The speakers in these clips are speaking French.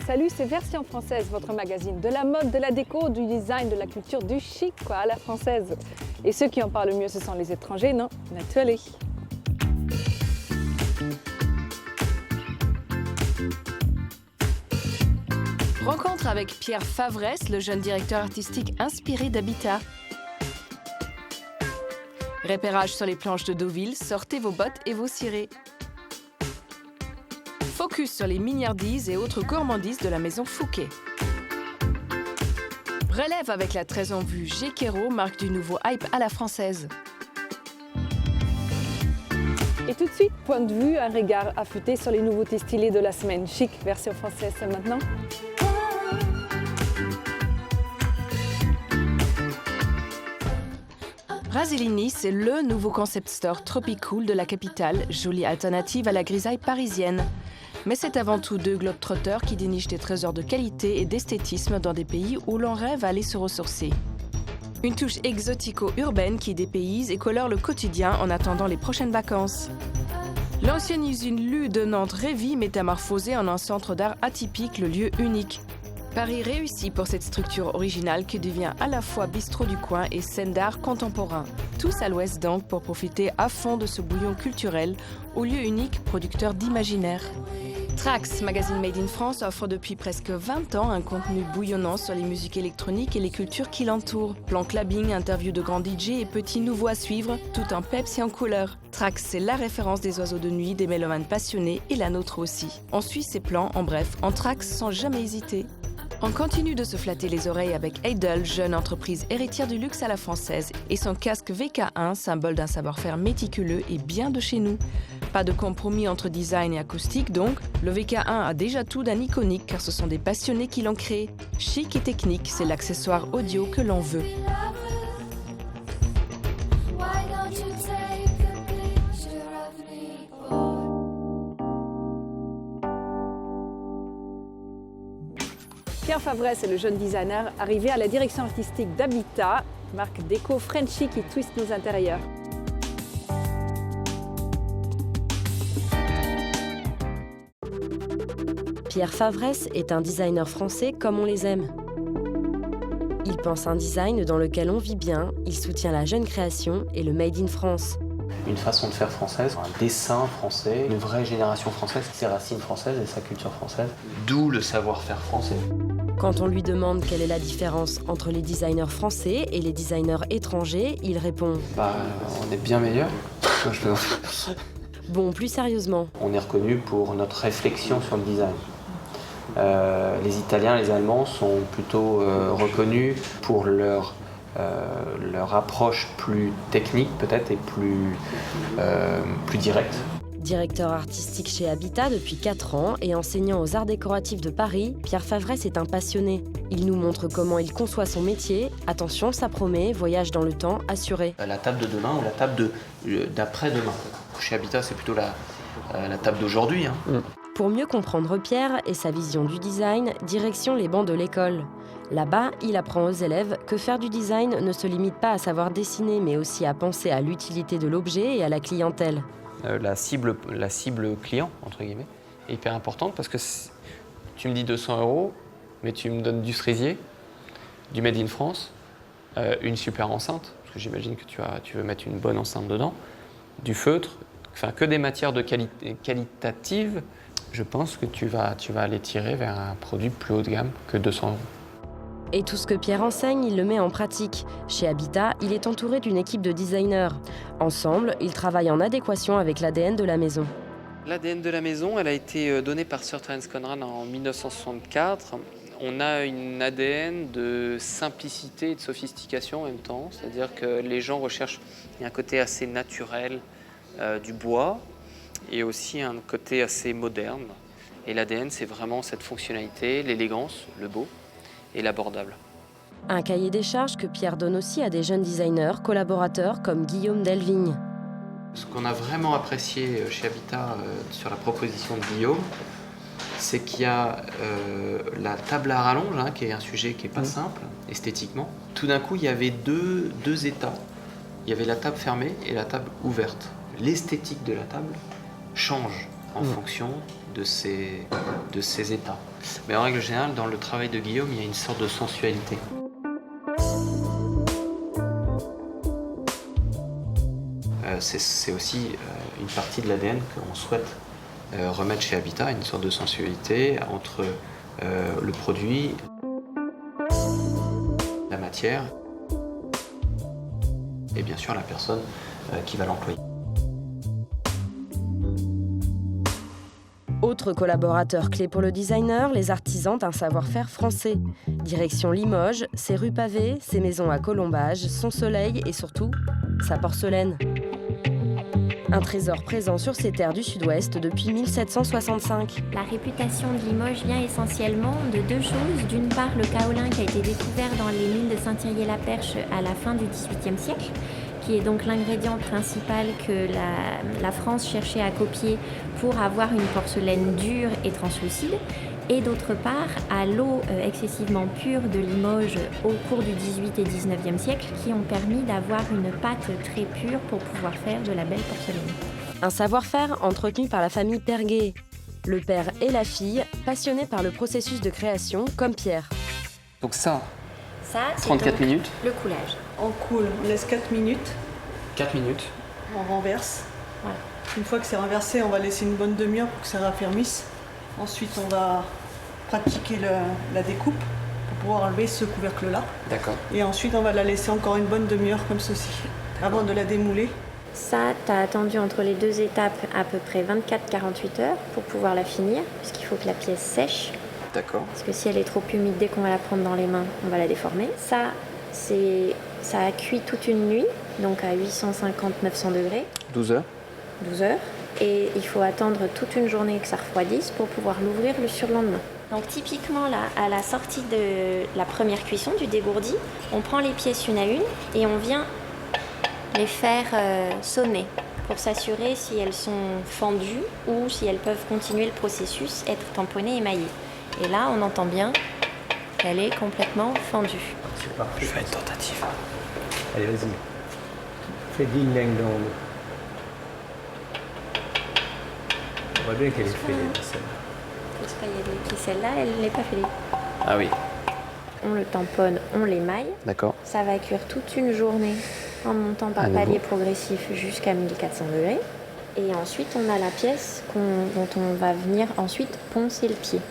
Salut, c'est Version Française, votre magazine de la mode, de la déco, du design, de la culture, du chic, quoi, à la française. Et ceux qui en parlent le mieux, ce sont les étrangers, non? Natürlich. Rencontre avec Pierre Favresse, le jeune directeur artistique inspiré d'Habitat. Repérage sur les planches de Deauville, sortez vos bottes et vos cirés. Focus sur les mignardises et autres gourmandises de la maison Fouquet. Relève avec la très en vue Gekero, marque du nouveau hype à la française. Et tout de suite, point de vue, un regard affûté sur les nouveautés stylées de la semaine. Chic, Version Française, c'est maintenant. Raselini, c'est le nouveau concept store tropicool de la capitale, jolie alternative à la grisaille parisienne. Mais c'est avant tout deux globetrotters qui dénichent des trésors de qualité et d'esthétisme dans des pays où l'on rêve à aller se ressourcer. Une touche exotico-urbaine qui dépayse et colore le quotidien en attendant les prochaines vacances. L'ancienne usine Lu de Nantes Révy métamorphosée en un centre d'art atypique, le lieu unique. Paris réussi pour cette structure originale qui devient à la fois bistrot du coin et scène d'art contemporain. Tous à l'ouest donc pour profiter à fond de ce bouillon culturel au lieu unique producteur d'imaginaire. Trax, magazine Made in France, offre depuis presque 20 ans un contenu bouillonnant sur les musiques électroniques et les cultures qui l'entourent. Plan clubbing, interviews de grands DJ et petits nouveaux à suivre, tout en peps et en couleur. Trax, c'est la référence des oiseaux de nuit, des mélomanes passionnés et la nôtre aussi. On suit ses plans, en bref, en Trax sans jamais hésiter. On continue de se flatter les oreilles avec Eidel, jeune entreprise héritière du luxe à la française, et son casque VK1, symbole d'un savoir-faire méticuleux et bien de chez nous. Pas de compromis entre design et acoustique donc, le VK1 a déjà tout d'un iconique car ce sont des passionnés qui l'ont créé. Chic et technique, c'est l'accessoire audio que l'on veut. Pierre Favresse est le jeune designer arrivé à la direction artistique d'Habitat, marque déco Frenchy qui twiste nos intérieurs. Pierre Favresse est un designer français comme on les aime. Il pense un design dans lequel on vit bien, il soutient la jeune création et le Made in France. Une façon de faire française, un dessin français, une vraie génération française, ses racines françaises et sa culture française, d'où le savoir-faire français. Quand on lui demande quelle est la différence entre les designers français et les designers étrangers, il répond « On est bien meilleurs ». Bon, plus sérieusement. On est reconnu pour notre réflexion sur le design. Les Italiens, les Allemands sont plutôt reconnus pour leur approche plus technique peut-être et plus directe. Directeur artistique chez Habitat depuis 4 ans et enseignant aux arts décoratifs de Paris, Pierre Favresse est un passionné. Il nous montre comment il conçoit son métier. Attention, ça promet, voyage dans le temps assuré. La table de demain ou la table d'après-demain. Chez Habitat, c'est plutôt la table d'aujourd'hui. Pour mieux comprendre Pierre et sa vision du design, direction les bancs de l'école. Là-bas, il apprend aux élèves que faire du design ne se limite pas à savoir dessiner, mais aussi à penser à l'utilité de l'objet et à la clientèle. La cible client, entre guillemets, est hyper importante parce que tu me dis 200 €, mais tu me donnes du cerisier, du Made in France, une super enceinte, parce que j'imagine que tu veux mettre une bonne enceinte dedans, du feutre, enfin que des matières de qualitatives, je pense que tu vas aller tirer vers un produit plus haut de gamme que 200 €. Et tout ce que Pierre enseigne, il le met en pratique. Chez Habitat, il est entouré d'une équipe de designers. Ensemble, ils travaillent en adéquation avec l'ADN de la maison. L'ADN de la maison, elle a été donnée par Sir Terence Conran en 1964. On a une ADN de simplicité et de sophistication en même temps. C'est-à-dire que les gens recherchent un côté assez naturel du bois et aussi un côté assez moderne. Et l'ADN, c'est vraiment cette fonctionnalité, l'élégance, le beau et l'abordable. Un cahier des charges que Pierre donne aussi à des jeunes designers, collaborateurs comme Guillaume Delvigne. Ce qu'on a vraiment apprécié chez Habitat sur la proposition de Guillaume, c'est qu'il y a la table à rallonge, qui est un sujet qui n'est pas simple esthétiquement. Tout d'un coup, il y avait deux états. Il y avait la table fermée et la table ouverte. L'esthétique de la table change en fonction de ces états. Mais en règle générale, dans le travail de Guillaume, il y a une sorte de sensualité. C'est aussi une partie de l'ADN qu'on souhaite remettre chez Habitat, une sorte de sensualité entre le produit, la matière et bien sûr la personne qui va l'employer. Autre collaborateur clé pour le designer, les artisans d'un savoir-faire français. Direction Limoges, ses rues pavées, ses maisons à colombages, son soleil et surtout sa porcelaine. Un trésor présent sur ces terres du Sud-Ouest depuis 1765. La réputation de Limoges vient essentiellement de deux choses. D'une part, le kaolin qui a été découvert dans les mines de Saint-Thierry-la-Perche à la fin du XVIIIe siècle, qui est donc l'ingrédient principal que la France cherchait à copier pour avoir une porcelaine dure et translucide. Et d'autre part, à l'eau excessivement pure de Limoges au cours du XVIIIe et XIXe siècle qui ont permis d'avoir une pâte très pure pour pouvoir faire de la belle porcelaine. Un savoir-faire entretenu par la famille Perguet. Le père et la fille, passionnés par le processus de création, comme Pierre. Donc ça, Ça, c'est 34 donc minutes. le coulage. On coule, on laisse 4 minutes, 4 minutes. on renverse. Voilà. Une fois que c'est renversé, on va laisser une bonne demi-heure pour que ça raffermisse. Ensuite, on va pratiquer la découpe pour pouvoir enlever ce couvercle-là. D'accord. Et ensuite, on va la laisser encore une bonne demi-heure comme ceci, avant de la démouler. Ça, tu as attendu entre les deux étapes à peu près 24-48 heures pour pouvoir la finir, puisqu'il faut que la pièce sèche. D'accord. Parce que si elle est trop humide, dès qu'on va la prendre dans les mains, on va la déformer. Ça a cuit toute une nuit, donc à 850-900 degrés, 12 heures. 12 heures. Et il faut attendre toute une journée que ça refroidisse pour pouvoir l'ouvrir le surlendemain. Donc typiquement, là, à la sortie de la première cuisson, du dégourdi, on prend les pièces une à une et on vient les faire sonner pour s'assurer si elles sont fendues ou si elles peuvent continuer le processus, être tamponnées, émaillées. Et là, on entend bien qu'elle est complètement fendue. C'est parfait. Je fais une tentative. Allez, vas-y. Fais ding dang dong. On voit bien qu'elle est fêlée, celle-là. Parce qu'il y a des qui, celle-là, elle n'est pas fêlée. Ah oui, On le tamponne, on l'émaille. d'accord. Ça va cuire toute une journée en montant par À nouveau. paliers progressifs jusqu'à 1400 degrés. Et ensuite, on a la pièce dont on va venir ensuite poncer le pied.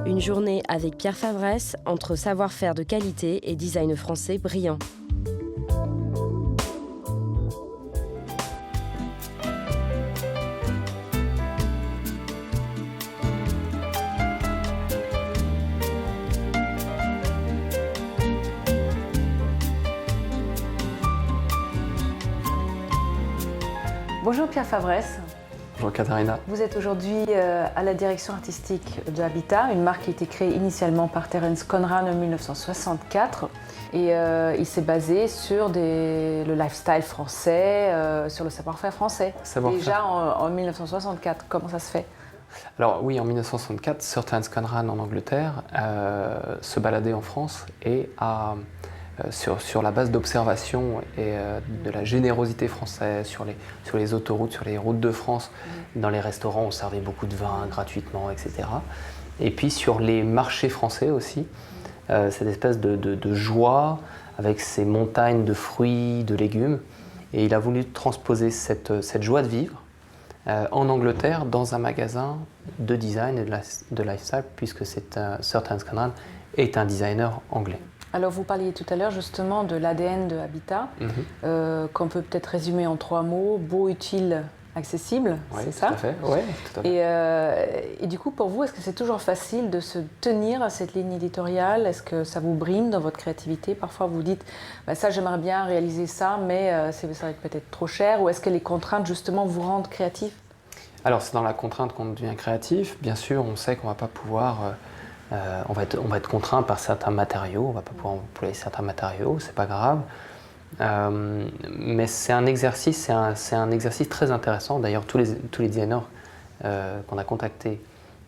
Une journée avec Pierre Favresse entre savoir-faire de qualité et design français brillant. Bonjour Pierre Favresse. Bonjour Katharina. Vous êtes aujourd'hui à la direction artistique de Habitat, une marque qui a été créée initialement par Terence Conran en 1964. Et il s'est basé sur le lifestyle français, sur le savoir-faire français. Savoir-faire. Déjà en 1964, comment ça se fait? Alors oui, en 1964, Sir Terence Conran en Angleterre se baladait en France et sur la base d'observations et de la générosité française sur les autoroutes, sur les routes de France, dans les restaurants, on servait beaucoup de vin gratuitement, etc. Et puis sur les marchés français aussi, cette espèce de joie avec ces montagnes de fruits, de légumes. Et il a voulu transposer cette joie de vivre en Angleterre dans un magasin de design et de lifestyle, puisque Sir Terence Conran est un designer anglais. Alors vous parliez tout à l'heure justement de l'ADN de Habitat, qu'on peut peut-être résumer en 3 mots, beau, utile, accessible, Ouais, c'est ça? Tout à fait. Ouais, tout à fait. Et du coup, pour vous, est-ce que c'est toujours facile de se tenir à cette ligne éditoriale? Est-ce que ça vous brime dans votre créativité? Parfois, vous dites, bah, ça, j'aimerais bien réaliser ça, mais ça va être peut-être trop cher. Ou est-ce que les contraintes, justement, vous rendent créatif? Alors, c'est dans la contrainte qu'on devient créatif. Bien sûr, on sait qu'on ne va pas pouvoir... on va être contraint par certains matériaux. On ne va pas pouvoir employer certains matériaux, c'est pas grave. Mais c'est un exercice très intéressant. D'ailleurs, tous les designers qu'on a contactés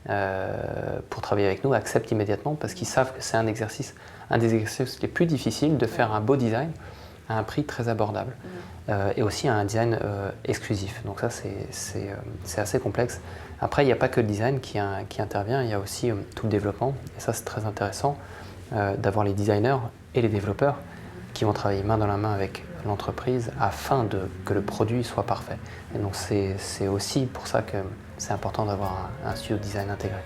pour travailler avec nous acceptent immédiatement parce qu'ils savent que c'est un des exercices les plus difficiles de faire un beau design à un prix très abordable et aussi à un design exclusif. Donc ça, c'est assez complexe. Après, il n'y a pas que le design qui intervient, il y a aussi tout le développement. Et ça, c'est très intéressant d'avoir les designers et les développeurs qui vont travailler main dans la main avec l'entreprise afin que le produit soit parfait. Et donc c'est aussi pour ça que c'est important d'avoir un studio de design intégré.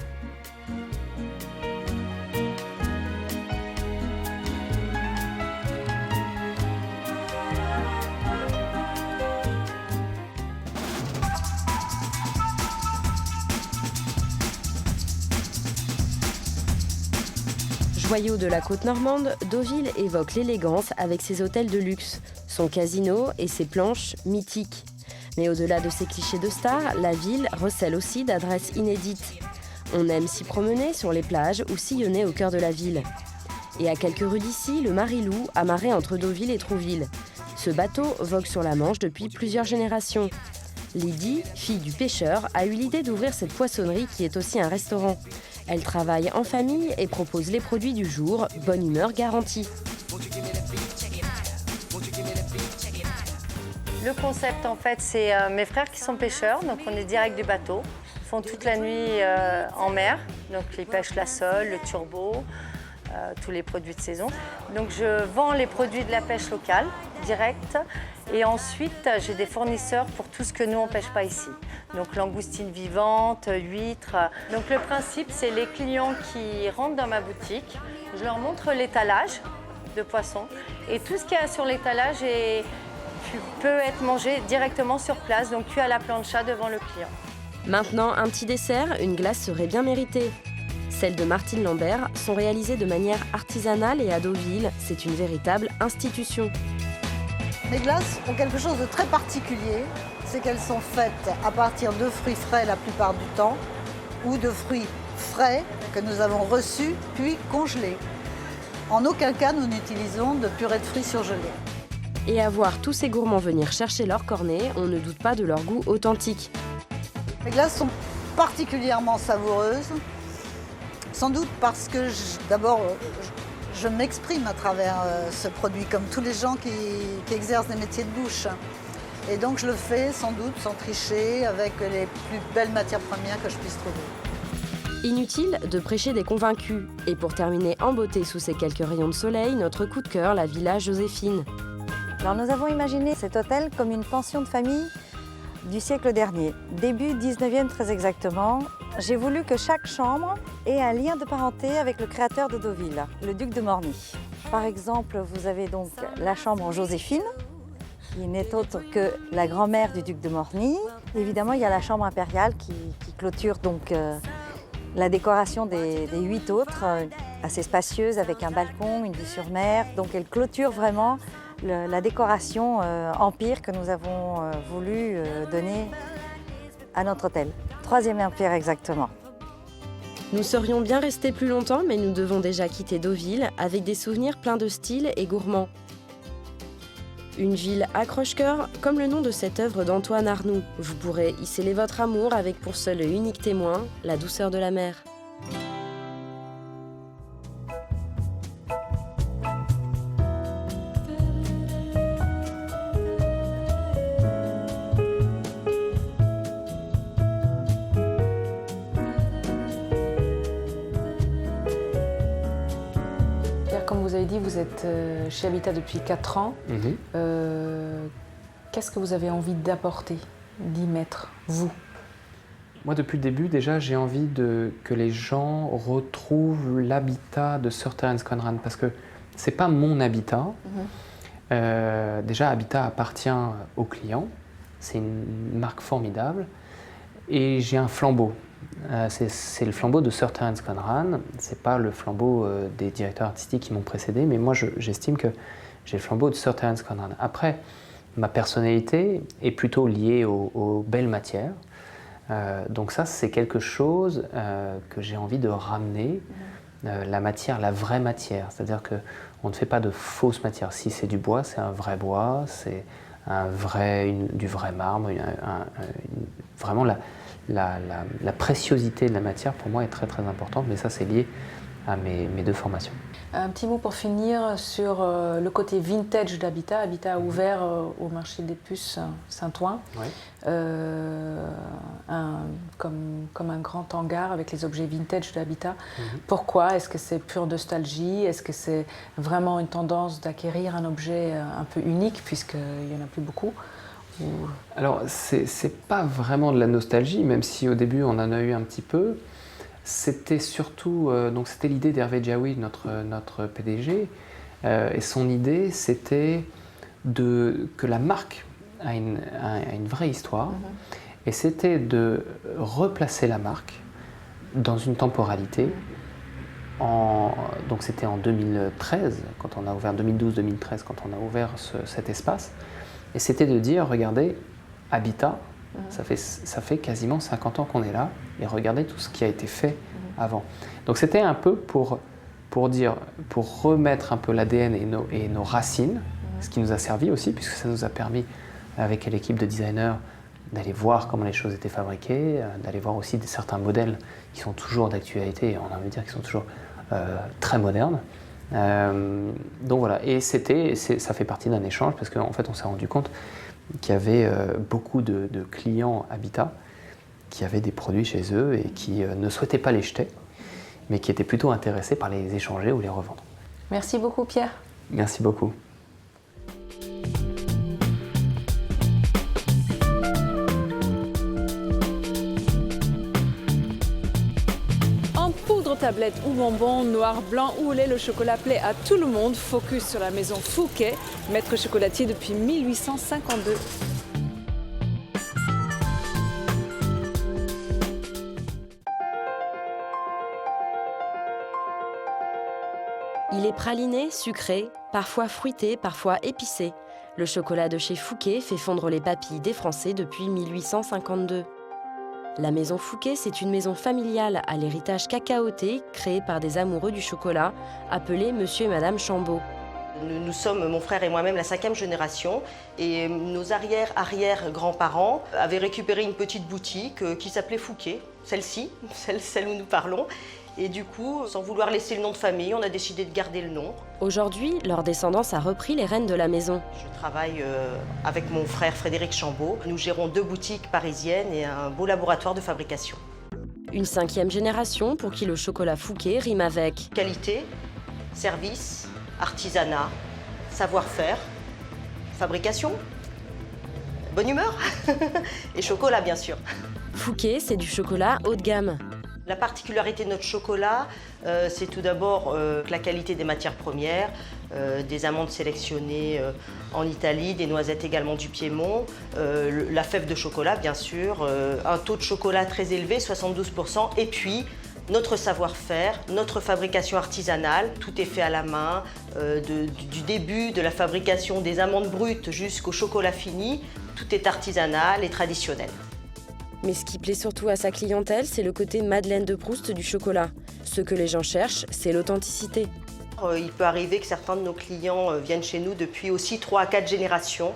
Joyau de la côte normande, Deauville évoque l'élégance avec ses hôtels de luxe, son casino et ses planches mythiques. Mais au-delà de ces clichés de stars, la ville recèle aussi d'adresses inédites. On aime s'y promener sur les plages ou sillonner au cœur de la ville. Et à quelques rues d'ici, le Marilou, amarré entre Deauville et Trouville. Ce bateau vogue sur la Manche depuis plusieurs générations. Lydie, fille du pêcheur, a eu l'idée d'ouvrir cette poissonnerie qui est aussi un restaurant. Elle travaille en famille et propose les produits du jour, bonne humeur garantie. Le concept, en fait, c'est mes frères qui sont pêcheurs, donc on est direct du bateau. Ils font toute la nuit en mer, donc ils pêchent la sole, le turbo, tous les produits de saison. Donc je vends les produits de la pêche locale, direct, et ensuite j'ai des fournisseurs pour tout ce que nous on pêche pas ici. Donc langoustines vivantes, huîtres. Donc le principe, c'est les clients qui rentrent dans ma boutique, je leur montre l'étalage de poissons, et tout ce qu'il y a sur l'étalage peut être mangé directement sur place, donc cuit à la plancha devant le client. Maintenant, un petit dessert, une glace serait bien méritée. Celles de Martine Lambert sont réalisées de manière artisanale et à Deauville, c'est une véritable institution. Les glaces ont quelque chose de très particulier, c'est qu'elles sont faites à partir de fruits frais la plupart du temps, ou de fruits frais que nous avons reçus puis congelés. En aucun cas nous n'utilisons de purée de fruits surgelée. Et à voir tous ces gourmands venir chercher leur cornet, on ne doute pas de leur goût authentique. Les glaces sont particulièrement savoureuses, sans doute parce que d'abord je m'exprime à travers ce produit, comme tous les gens qui exercent des métiers de bouche. Et donc je le fais sans doute sans tricher, avec les plus belles matières premières que je puisse trouver. Inutile de prêcher des convaincus. Et pour terminer en beauté sous ces quelques rayons de soleil, notre coup de cœur, la Villa Joséphine. Alors nous avons imaginé cet hôtel comme une pension de famille du siècle dernier, début 19e très exactement. J'ai voulu que chaque chambre ait un lien de parenté avec le créateur de Deauville, le duc de Morny. Par exemple, vous avez donc la chambre Joséphine, qui n'est autre que la grand-mère du duc de Morny. Évidemment, il y a la chambre impériale qui clôture donc la décoration des 8 autres, assez spacieuse avec un balcon, une vue sur mer. Donc elle clôture vraiment la décoration empire que nous avons voulu donner à notre hôtel. 3e empire exactement. Nous serions bien restés plus longtemps, mais nous devons déjà quitter Deauville avec des souvenirs pleins de style et gourmands. Une ville accroche-cœur, comme le nom de cette œuvre d'Antoine Arnoux. Vous pourrez y sceller votre amour avec pour seul et unique témoin la douceur de la mer. Comme vous avez dit, vous êtes chez Habitat depuis 4 ans. Qu'est-ce que vous avez envie d'apporter, d'y mettre, vous? Moi, depuis le début, déjà, j'ai envie que les gens retrouvent l'habitat de Sir Terence Conran, parce que c'est pas mon habitat. Déjà, Habitat appartient au client. C'est une marque formidable. Et j'ai un flambeau. C'est le flambeau de Sir Terence Conran. C'est pas le flambeau des directeurs artistiques qui m'ont précédé, mais moi, j'estime que j'ai le flambeau de Sir Terence Conran. Après, ma personnalité est plutôt liée aux belles matières. Donc ça, c'est quelque chose que j'ai envie de ramener. La matière, la vraie matière. C'est-à-dire qu'on ne fait pas de fausses matières. Si c'est du bois, c'est un vrai bois, c'est du vrai marbre, vraiment la préciosité de la matière, pour moi, est très très importante, mais ça, c'est lié à mes 2 formations. Un petit mot pour finir sur le côté vintage d'Habitat. Habitat a ouvert au marché des puces Saint-Ouen, Oui. comme un grand hangar avec les objets vintage d'Habitat. Pourquoi? Est-ce que c'est pure nostalgie? Est-ce que c'est vraiment une tendance d'acquérir un objet un peu unique, puisqu'il n'y en a plus beaucoup? Alors, c'est pas vraiment de la nostalgie, même si au début, on en a eu un petit peu. C'était surtout, donc c'était l'idée d'Hervé Djaoui, notre PDG, et son idée c'était que la marque a une vraie histoire, et c'était de replacer la marque dans une temporalité. Donc c'était en 2013, quand on a ouvert 2012-2013, quand on a ouvert cet espace, et c'était de dire, regardez, Habitat, ça fait quasiment 50 ans qu'on est là, et regardez tout ce qui a été fait avant. Donc c'était un peu pour remettre un peu l'ADN et nos racines, ce qui nous a servi aussi, puisque ça nous a permis, avec l'équipe de designers, d'aller voir comment les choses étaient fabriquées, d'aller voir aussi certains modèles qui sont toujours d'actualité, et on a envie de dire qu'ils sont toujours très modernes. Donc voilà, et ça fait partie d'un échange, parce qu'en fait on s'est rendu compte qu'il y avait beaucoup de clients Habitat qui avaient des produits chez eux et qui ne souhaitaient pas les jeter, mais qui étaient plutôt intéressés par les échanger ou les revendre. Merci beaucoup, Pierre. Merci beaucoup. Tablette ou bonbon, noir, blanc ou au lait, le chocolat plaît à tout le monde. Focus sur la maison Fouquet, maître chocolatier depuis 1852. Il est praliné, sucré, parfois fruité, parfois épicé. Le chocolat de chez Fouquet fait fondre les papilles des Français depuis 1852. La maison Fouquet, c'est une maison familiale à l'héritage cacaoté, créée par des amoureux du chocolat, appelés Monsieur et Madame Chambaud. Nous sommes, mon frère et moi-même, la 5e génération, et nos arrière-grands-parents avaient récupéré une petite boutique qui s'appelait Fouquet, celle-ci, celle où nous parlons. Et du coup, sans vouloir laisser le nom de famille, on a décidé de garder le nom. Aujourd'hui, leur descendance a repris les rênes de la maison. Je travaille avec mon frère Frédéric Chambaud. Nous gérons 2 boutiques parisiennes et un beau laboratoire de fabrication. Une 5e génération pour qui le chocolat Fouquet rime avec qualité, service, artisanat, savoir-faire, fabrication, bonne humeur et chocolat bien sûr. Fouquet, c'est du chocolat haut de gamme. La particularité de notre chocolat, c'est tout d'abord la qualité des matières premières, des amandes sélectionnées en Italie, des noisettes également du Piémont, la fève de chocolat bien sûr, un taux de chocolat très élevé, 72%, et puis notre savoir-faire, notre fabrication artisanale, tout est fait à la main, du début de la fabrication des amandes brutes jusqu'au chocolat fini, tout est artisanal et traditionnel. Mais ce qui plaît surtout à sa clientèle, c'est le côté Madeleine de Proust du chocolat. Ce que les gens cherchent, c'est l'authenticité. Il peut arriver que certains de nos clients viennent chez nous depuis aussi 3 à 4 générations.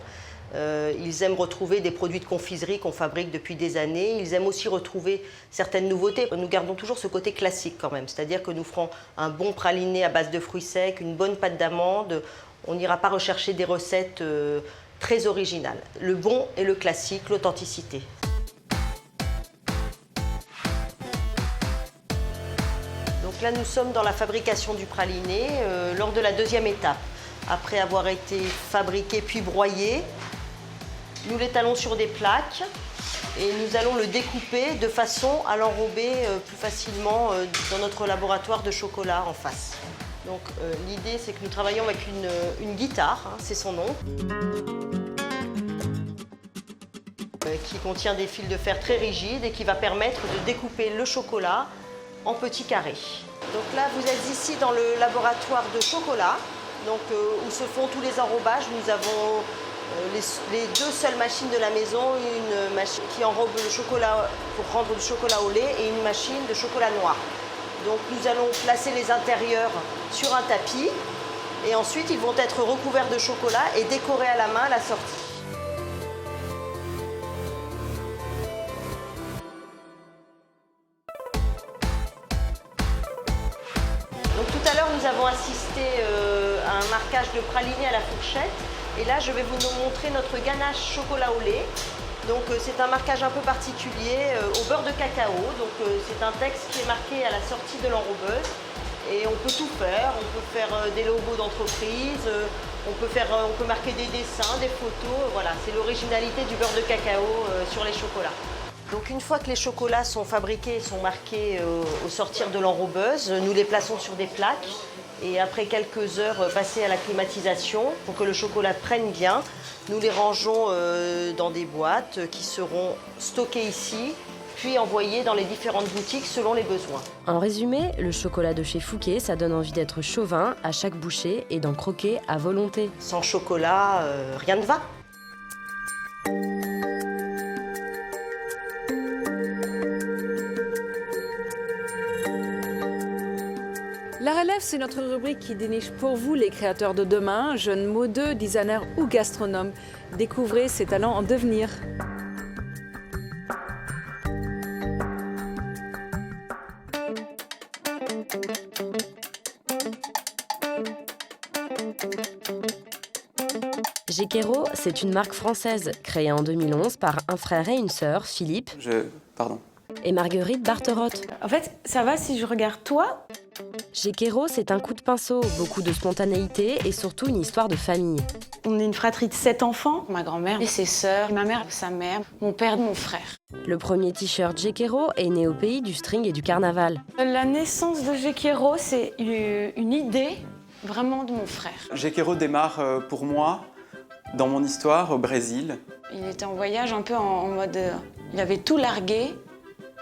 Ils aiment retrouver des produits de confiserie qu'on fabrique depuis des années. Ils aiment aussi retrouver certaines nouveautés. Nous gardons toujours ce côté classique quand même. C'est-à-dire que nous ferons un bon praliné à base de fruits secs, une bonne pâte d'amande. On n'ira pas rechercher des recettes très originales. Le bon et le classique, l'authenticité. Donc là, nous sommes dans la fabrication du praliné lors de la 2e étape. Après avoir été fabriqué puis broyé, nous l'étalons sur des plaques et nous allons le découper de façon à l'enrober plus facilement dans notre laboratoire de chocolat en face. Donc l'idée, c'est que nous travaillons avec une guitare, hein, c'est son nom, qui contient des fils de fer très rigides et qui va permettre de découper le chocolat en petits carrés. Donc là, vous êtes ici dans le laboratoire de chocolat, donc, où se font tous les enrobages. Nous avons les 2 seules machines de la maison, une machine qui enrobe le chocolat pour rendre du chocolat au lait et une machine de chocolat noir. Donc nous allons placer les intérieurs sur un tapis et ensuite ils vont être recouverts de chocolat et décorés à la main à la sortie. nous avons assisté à un marquage de praliné à la fourchette. Et là, je vais vous montrer notre ganache chocolat au lait. Donc c'est un marquage un peu particulier au beurre de cacao. Donc c'est un texte qui est marqué à la sortie de l'enrobeuse. Et on peut tout faire. On peut faire des logos d'entreprise, on peut marquer des dessins, des photos. Voilà, c'est l'originalité du beurre de cacao sur les chocolats. Donc une fois que les chocolats sont fabriqués et sont marqués au sortir de l'enrobeuse, nous les plaçons sur des plaques. Et après quelques heures passées à la climatisation, pour que le chocolat prenne bien, nous les rangeons dans des boîtes qui seront stockées ici, puis envoyées dans les différentes boutiques selon les besoins. En résumé, le chocolat de chez Fouquet, ça donne envie d'être chauvin à chaque bouchée et d'en croquer à volonté. Sans chocolat, rien ne va. La relève, c'est notre rubrique qui déniche pour vous les créateurs de demain, jeunes modeux, designers ou gastronomes. Découvrez ces talents en devenir. Gekero, c'est une marque française créée en 2011 par un frère et une sœur, Philippe et Marguerite Barterotte. En fait, ça va si je regarde toi? Gekero, c'est un coup de pinceau, beaucoup de spontanéité et surtout une histoire de famille. On est une fratrie de 7 enfants. Ma grand-mère et ses sœurs, ma mère, sa mère, mon père, mon frère. Le premier t-shirt Gekero est né au pays du string et du carnaval. La naissance de Gekero, c'est une idée vraiment de mon frère. Gekero démarre pour moi dans mon histoire au Brésil. Il était en voyage un peu en mode... il avait tout largué.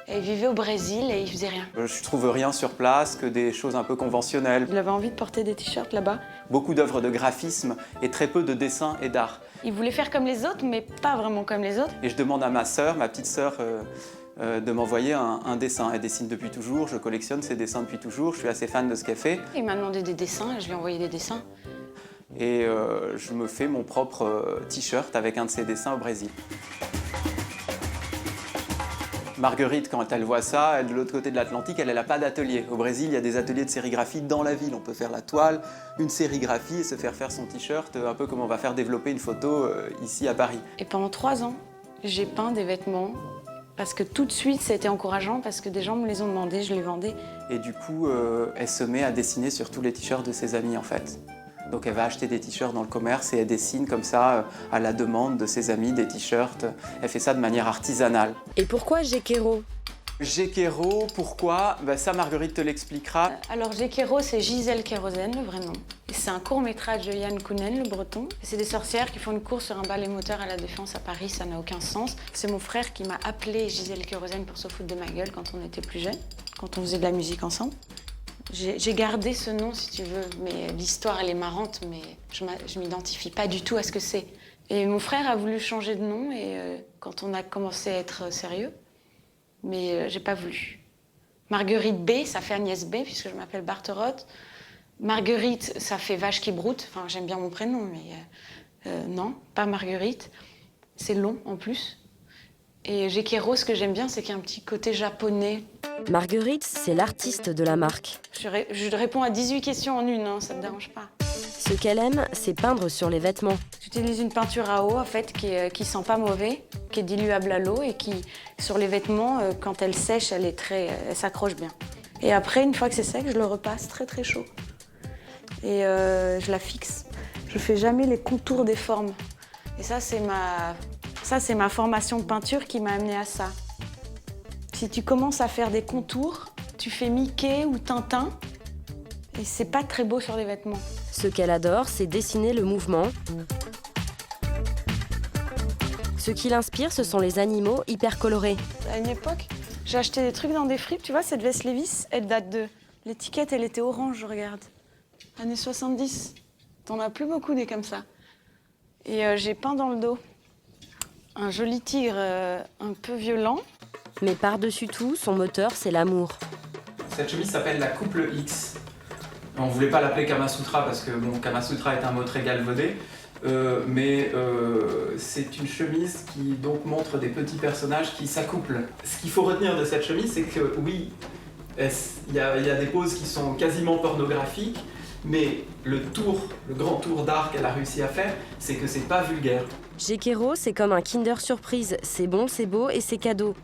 Et il vivait au Brésil et il faisait rien. Je trouve rien sur place, que des choses un peu conventionnelles. Il avait envie de porter des t-shirts là-bas. Beaucoup d'œuvres de graphisme et très peu de dessins et d'art. Il voulait faire comme les autres, mais pas vraiment comme les autres. Et je demande à ma sœur, ma petite sœur, de m'envoyer un dessin. Elle dessine depuis toujours, je collectionne ses dessins depuis toujours, je suis assez fan de ce qu'elle fait. Il m'a demandé des dessins et je lui ai envoyé des dessins. Et je me fais mon propre t-shirt avec un de ses dessins au Brésil. Marguerite, quand elle voit ça, de l'autre côté de l'Atlantique, elle n'a pas d'atelier. Au Brésil, il y a des ateliers de sérigraphie dans la ville. On peut faire la toile, une sérigraphie et se faire son t-shirt, un peu comme on va faire développer une photo ici à Paris. Et pendant 3 ans, j'ai peint des vêtements parce que tout de suite, ça a été encourageant parce que des gens me les ont demandés, je les vendais. Et du coup, elle se met à dessiner sur tous les t-shirts de ses amis, en fait. Donc elle va acheter des t-shirts dans le commerce et elle dessine comme ça, à la demande de ses amis, des t-shirts. Elle fait ça de manière artisanale. Et pourquoi Gekero? Gekero, pourquoi? Ça, Marguerite te l'expliquera. Alors Gekero, c'est Gisèle Kérosène, le vrai nom. C'est un court-métrage de Yann Kounen, le breton. C'est des sorcières qui font une course sur un balai moteur à la Défense à Paris, ça n'a aucun sens. C'est mon frère qui m'a appelé Gisèle Kérosène pour se foutre de ma gueule quand on était plus jeunes, quand on faisait de la musique ensemble. J'ai gardé ce nom, si tu veux, mais l'histoire, elle est marrante, mais je m'identifie pas du tout à ce que c'est. Et mon frère a voulu changer de nom et quand on a commencé à être sérieux, mais j'ai pas voulu. Marguerite B, ça fait Agnès B, puisque je m'appelle Barterotte. Marguerite, ça fait vache qui broute. Enfin, j'aime bien mon prénom, mais non, pas Marguerite. C'est long, en plus. Et Gekero, ce que j'aime bien, c'est qu'il y a un petit côté japonais. Marguerite, c'est l'artiste de la marque. Je réponds à 18 questions en une, hein, ça te dérange pas. Ce qu'elle aime, c'est peindre sur les vêtements. J'utilise une peinture à eau, en fait, qui sent pas mauvais, qui est diluable à l'eau et qui, sur les vêtements, quand elle sèche, elle s'accroche bien. Et après, une fois que c'est sec, je le repasse très très chaud. Et je la fixe. Je fais jamais les contours des formes. Et ça, c'est ma formation de peinture qui m'a amenée à ça. Si tu commences à faire des contours, tu fais Mickey ou Tintin, et c'est pas très beau sur les vêtements. Ce qu'elle adore, c'est dessiner le mouvement. Ce qui l'inspire, ce sont les animaux hyper colorés. À une époque, j'ai acheté des trucs dans des fripes. Tu vois, cette veste Levi's, elle date de... L'étiquette, elle était orange, je regarde. Années 70. T'en as plus beaucoup des comme ça. Et j'ai peint dans le dos un joli tigre un peu violent. Mais par-dessus tout, son moteur, c'est l'amour. Cette chemise s'appelle la couple X. On ne voulait pas l'appeler Kamasutra parce que bon, Kamasutra est un mot très galvaudé, mais c'est une chemise qui donc montre des petits personnages qui s'accouplent. Ce qu'il faut retenir de cette chemise, c'est que oui, Il y a des poses qui sont quasiment pornographiques, mais le grand tour d'art qu'elle a réussi à faire, c'est que c'est pas vulgaire. Gekero, c'est comme un Kinder Surprise. C'est bon, c'est beau et c'est cadeau.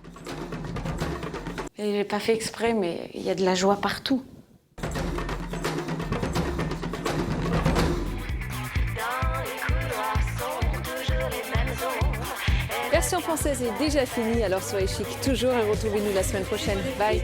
Et je l'ai pas fait exprès, mais il y a de la joie partout. Version française est déjà finie, alors soyez chic toujours et retrouvez-nous la semaine prochaine. Bye.